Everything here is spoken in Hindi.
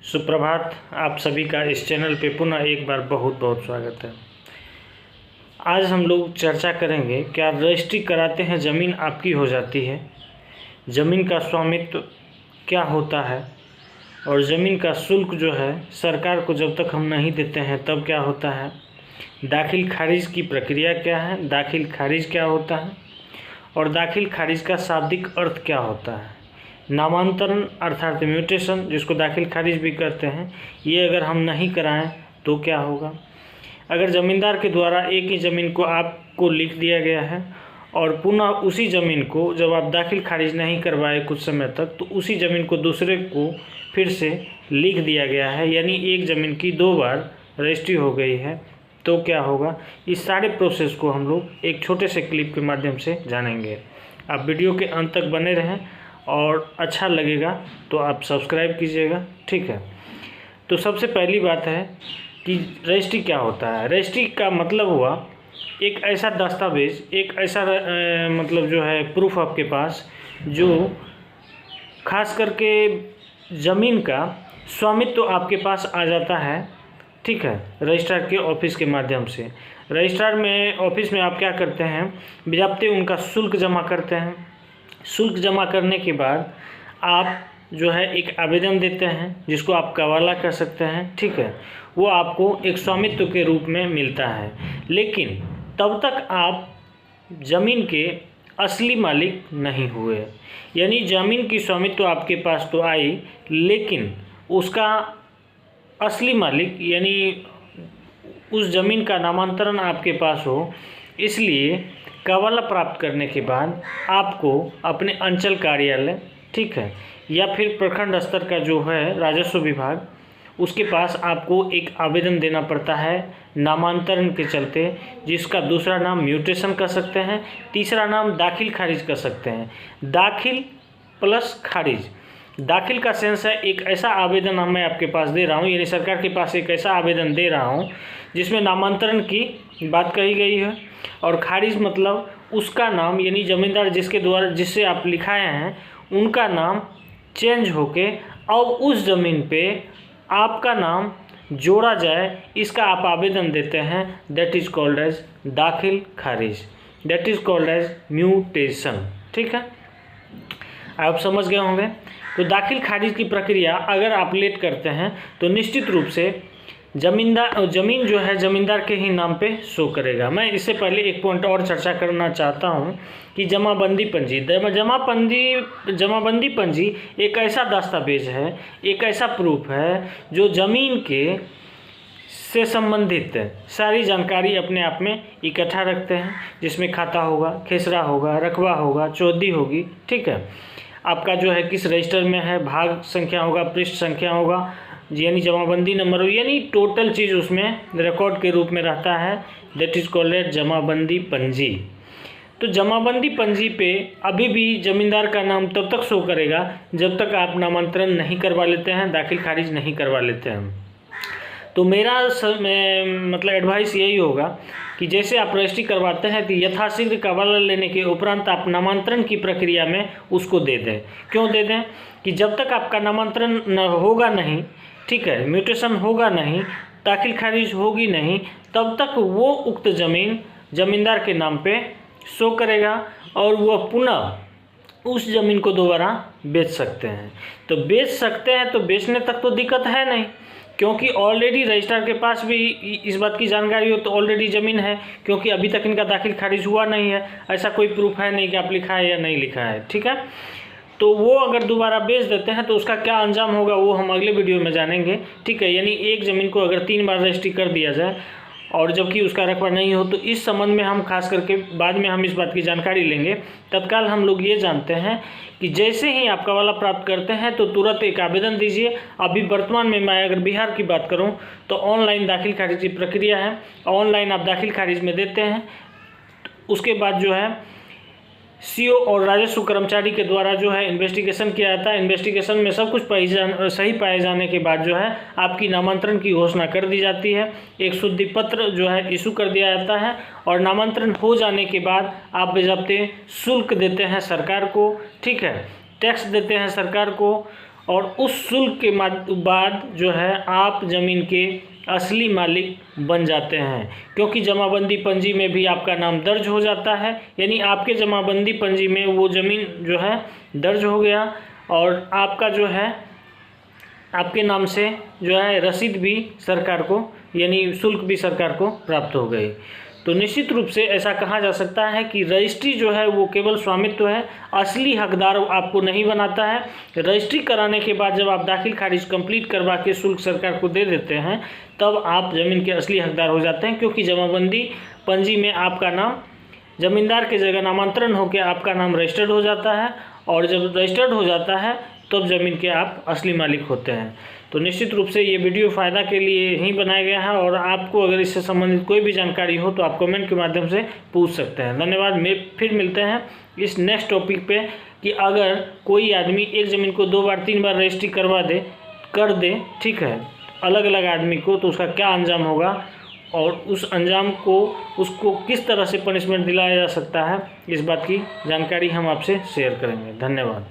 सुप्रभात। आप सभी का इस चैनल पे पुनः एक बार बहुत बहुत स्वागत है। आज हम लोग चर्चा करेंगे, क्या रजिस्ट्री कराते हैं ज़मीन आपकी हो जाती है, ज़मीन का स्वामित्व क्या होता है और ज़मीन का शुल्क जो है सरकार को जब तक हम नहीं देते हैं तब क्या होता है, दाखिल खारिज की प्रक्रिया क्या है, दाखिल खारिज क्या होता है और दाखिल खारिज का शाब्दिक अर्थ क्या होता है, नामांतरण अर्थात म्यूटेशन जिसको दाखिल खारिज भी कहते हैं, ये अगर हम नहीं कराएं तो क्या होगा। अगर ज़मींदार के द्वारा एक ही ज़मीन को आपको लिख दिया गया है और पुनः उसी ज़मीन को जब आप दाखिल खारिज नहीं करवाए कुछ समय तक तो उसी ज़मीन को दूसरे को फिर से लिख दिया गया है, यानी एक ज़मीन की 2 बार रजिस्ट्री हो गई है, तो क्या होगा। इस सारे प्रोसेस को हम लोग एक छोटे से क्लिप के माध्यम से जानेंगे। आप वीडियो के अंत तक बने रहें और अच्छा लगेगा तो आप सब्सक्राइब कीजिएगा, ठीक है। तो सबसे पहली बात है कि रजिस्ट्री क्या होता है। रजिस्ट्री का मतलब हुआ एक ऐसा दस्तावेज, एक ऐसा मतलब जो है प्रूफ आपके पास जो खास करके ज़मीन का स्वामित्व आपके पास आ जाता है, ठीक है, रजिस्ट्रार के ऑफिस के माध्यम से। रजिस्ट्रार में ऑफिस में आप क्या करते हैं, बजाते उनका शुल्क जमा करते हैं। शुल्क जमा करने के बाद आप जो है एक आवेदन देते हैं जिसको आप कवाला कर सकते हैं, ठीक है। वो आपको एक स्वामित्व के रूप में मिलता है, लेकिन तब तक आप ज़मीन के असली मालिक नहीं हुए। यानी ज़मीन की स्वामित्व आपके पास तो आई, लेकिन उसका असली मालिक यानी उस ज़मीन का नामांतरण आपके पास हो, इसलिए कवाला प्राप्त करने के बाद आपको अपने अंचल कार्यालय, ठीक है, या फिर प्रखंड स्तर का जो है राजस्व विभाग, उसके पास आपको एक आवेदन देना पड़ता है नामांतरण के चलते, जिसका दूसरा नाम म्यूटेशन कर सकते हैं, तीसरा नाम दाखिल खारिज कर सकते हैं। दाखिल प्लस खारिज। दाखिल का सेंस है एक ऐसा आवेदन मैं आपके पास दे रहा हूँ, यानी सरकार के पास एक ऐसा आवेदन दे रहा हूँ जिसमें नामांतरण की बात कही गई है, और खारिज मतलब उसका नाम यानी ज़मींदार जिसके द्वारा जिससे आप लिखाए हैं उनका नाम चेंज होके और उस ज़मीन पे आपका नाम जोड़ा जाए, इसका आप आवेदन देते हैं। दैट इज़ कॉल्ड एज दाखिल खारिज, that is called as mutation, ठीक है। आप समझ गए होंगे। तो दाखिल खारिज की प्रक्रिया अगर आप लेट करते हैं तो निश्चित रूप से ज़मीन जो है ज़मींदार के ही नाम पे शो करेगा। मैं इससे पहले एक पॉइंट और चर्चा करना चाहता हूँ कि जमाबंदी पंजी। जमाबंदी पंजी एक ऐसा दस्तावेज है, एक ऐसा प्रूफ है जो ज़मीन के से संबंधित सारी जानकारी अपने आप में इकट्ठा रखते हैं, जिसमें खाता होगा, खेसरा होगा, रकबा होगा, चौहदी होगी, ठीक है, आपका जो है किस रजिस्टर में है, भाग संख्या होगा, पृष्ठ संख्या होगा, यानी जमाबंदी नंबर हो, यानी टोटल चीज़ उसमें रिकॉर्ड के रूप में रहता है। दैट इज़ कॉल्ड जमाबंदी पंजी। तो जमाबंदी पंजी पे अभी भी ज़मींदार का नाम तब तक शो करेगा जब तक आप नामांतरण नहीं करवा लेते हैं, दाखिल खारिज नहीं करवा लेते हैं। तो मेरा मतलब एडवाइस यही होगा कि जैसे आप रजिस्ट्री करवाते हैं तो यथाशीघ्र कवाला लेने के उपरांत आप नामांतरण की प्रक्रिया में उसको दे दें। क्यों दे दें कि जब तक आपका नामांतरण होगा नहीं, ठीक है, म्यूटेशन होगा नहीं, दाखिल खारिज होगी नहीं, तब तक वो उक्त ज़मीन ज़मींदार के नाम पे शो करेगा और वह पुनः उस ज़मीन को दोबारा बेच सकते हैं। तो बेच सकते हैं तो बेचने तक तो दिक्कत है नहीं, क्योंकि ऑलरेडी रजिस्ट्रार के पास भी इस बात की जानकारी हो तो ऑलरेडी ज़मीन है, क्योंकि अभी तक इनका दाखिल खारिज हुआ नहीं है, ऐसा कोई प्रूफ है नहीं कि आप लिखा है या नहीं लिखा है, ठीक है। तो वो अगर दोबारा बेच देते हैं तो उसका क्या अंजाम होगा वो हम अगले वीडियो में जानेंगे, ठीक है। यानी एक ज़मीन को अगर 3 बार रजिस्ट्री कर दिया जाए और जबकि उसका रकबा नहीं हो, तो इस संबंध में हम खास करके बाद में हम इस बात की जानकारी लेंगे। तत्काल हम लोग ये जानते हैं कि जैसे ही आप कवाला प्राप्त करते हैं तो तुरंत एक आवेदन दीजिए। अभी वर्तमान में मैं अगर बिहार की बात करूं तो ऑनलाइन दाखिल खारिज की प्रक्रिया है, ऑनलाइन आप दाखिल खारिज में देते हैं, उसके बाद जो है सीओ और राजस्व कर्मचारी के द्वारा जो है इन्वेस्टिगेशन किया जाता है। इन्वेस्टिगेशन में सब कुछ सही पाए जाने के बाद जो है आपकी नामांतरण की घोषणा कर दी जाती है, एक शुद्धि पत्र जो है इशू कर दिया जाता है और नामांतरण हो जाने के बाद आप बेज़ाब्ते शुल्क देते हैं सरकार को, ठीक है, टैक्स देते हैं सरकार को और उस शुल्क के बाद जो है आप ज़मीन के असली मालिक बन जाते हैं, क्योंकि जमाबंदी पंजी में भी आपका नाम दर्ज हो जाता है। यानी आपके जमाबंदी पंजी में वो ज़मीन जो है दर्ज हो गया और आपका जो है आपके नाम से जो है रसीद भी सरकार को, यानी शुल्क भी सरकार को प्राप्त हो गई। तो निश्चित रूप से ऐसा कहा जा सकता है कि रजिस्ट्री जो है वो केवल स्वामित्व है, असली हकदार आपको नहीं बनाता है। रजिस्ट्री कराने के बाद जब आप दाखिल खारिज कंप्लीट करवा के शुल्क सरकार को दे देते हैं, तब आप ज़मीन के असली हकदार हो जाते हैं, क्योंकि जमाबंदी पंजी में आपका नाम ज़मींदार की जगह नामांतरण होकर आपका नाम रजिस्टर्ड हो जाता है, और जब रजिस्टर्ड हो जाता है तब ज़मीन के आप असली मालिक होते हैं। तो निश्चित रूप से ये वीडियो फ़ायदा के लिए ही बनाया गया है, और आपको अगर इससे संबंधित कोई भी जानकारी हो तो आप कमेंट के माध्यम से पूछ सकते हैं। धन्यवाद। फिर मिलते हैं इस नेक्स्ट टॉपिक पे कि अगर कोई आदमी एक ज़मीन को 2 बार 3 बार रजिस्ट्री कर दे, ठीक है, अलग अलग आदमी को, तो उसका क्या अंजाम होगा और उस अंजाम को उसको किस तरह से पनिशमेंट दिलाया जा सकता है, इस बात की जानकारी हम आपसे शेयर करेंगे। धन्यवाद।